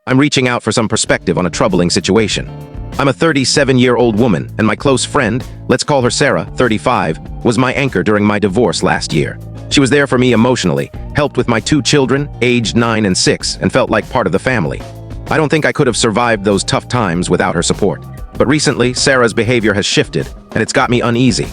I'm reaching out for some perspective on a troubling situation. I'm a 37-year-old woman, and my close friend, let's call her Sarah, 35, was my anchor during my divorce last year. She was there for me emotionally, helped with my 2 children, aged 9 and 6, and felt like part of the family. I don't think I could have survived those tough times without her support. But recently, Sarah's behavior has shifted, and it's got me uneasy.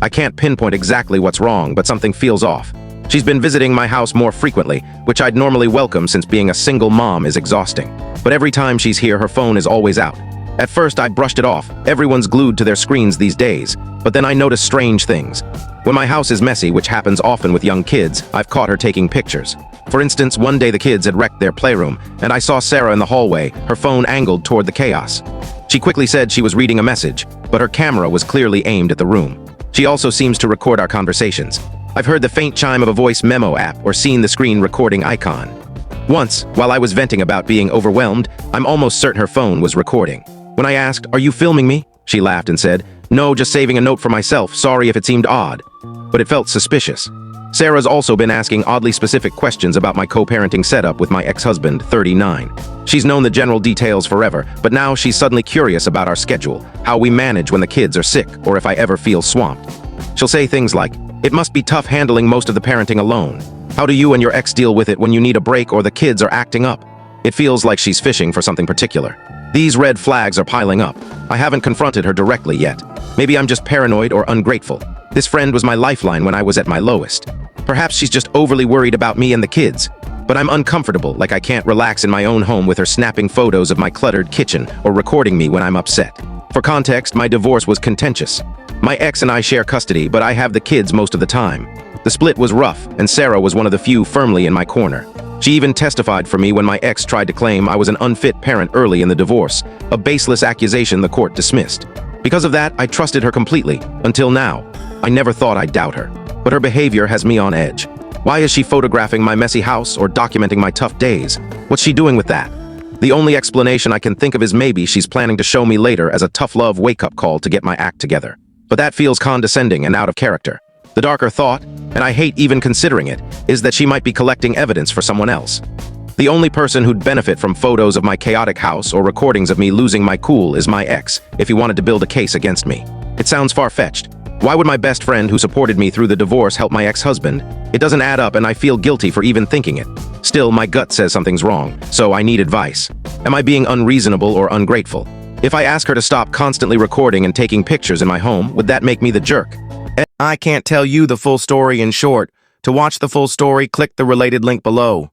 I can't pinpoint exactly what's wrong, but something feels off. She's been visiting my house more frequently, which I'd normally welcome since being a single mom is exhausting. But every time she's here, her phone is always out. At first, I brushed it off. Everyone's glued to their screens these days. But then I notice strange things. When my house is messy, which happens often with young kids, I've caught her taking pictures. For instance, one day the kids had wrecked their playroom, and I saw Sarah in the hallway, her phone angled toward the chaos. She quickly said she was reading a message, but her camera was clearly aimed at the room. She also seems to record our conversations. I've heard the faint chime of a voice memo app or seen the screen recording icon. Once, while I was venting about being overwhelmed, I'm almost certain her phone was recording. When I asked, "Are you filming me?" she laughed and said, "No, just saving a note for myself, sorry if it seemed odd." But it felt suspicious. Sarah's also been asking oddly specific questions about my co-parenting setup with my ex-husband, 39. She's known the general details forever, but now she's suddenly curious about our schedule, how we manage when the kids are sick, or if I ever feel swamped. She'll say things like, "It must be tough handling most of the parenting alone. How do you and your ex deal with it when you need a break or the kids are acting up?" It feels like she's fishing for something particular. These red flags are piling up. I haven't confronted her directly yet. Maybe I'm just paranoid or ungrateful. This friend was my lifeline when I was at my lowest. Perhaps she's just overly worried about me and the kids. But I'm uncomfortable, like I can't relax in my own home with her snapping photos of my cluttered kitchen or recording me when I'm upset. For context, my divorce was contentious. My ex and I share custody, but I have the kids most of the time. The split was rough, and Sarah was one of the few firmly in my corner. She even testified for me when my ex tried to claim I was an unfit parent early in the divorce, a baseless accusation the court dismissed. Because of that, I trusted her completely, until now. I never thought I'd doubt her, but her behavior has me on edge. Why is she photographing my messy house or documenting my tough days? What's she doing with that? The only explanation I can think of is maybe she's planning to show me later as a tough love wake-up call to get my act together. But that feels condescending and out of character. The darker thought, and I hate even considering it, is that she might be collecting evidence for someone else. The only person who'd benefit from photos of my chaotic house or recordings of me losing my cool is my ex, if he wanted to build a case against me. It sounds far-fetched. Why would my best friend who supported me through the divorce help my ex-husband? It doesn't add up, and I feel guilty for even thinking it. Still, my gut says something's wrong, so I need advice. Am I being unreasonable or ungrateful? If I ask her to stop constantly recording and taking pictures in my home, would that make me the jerk? I can't tell you the full story in short. To watch the full story, click the related link below.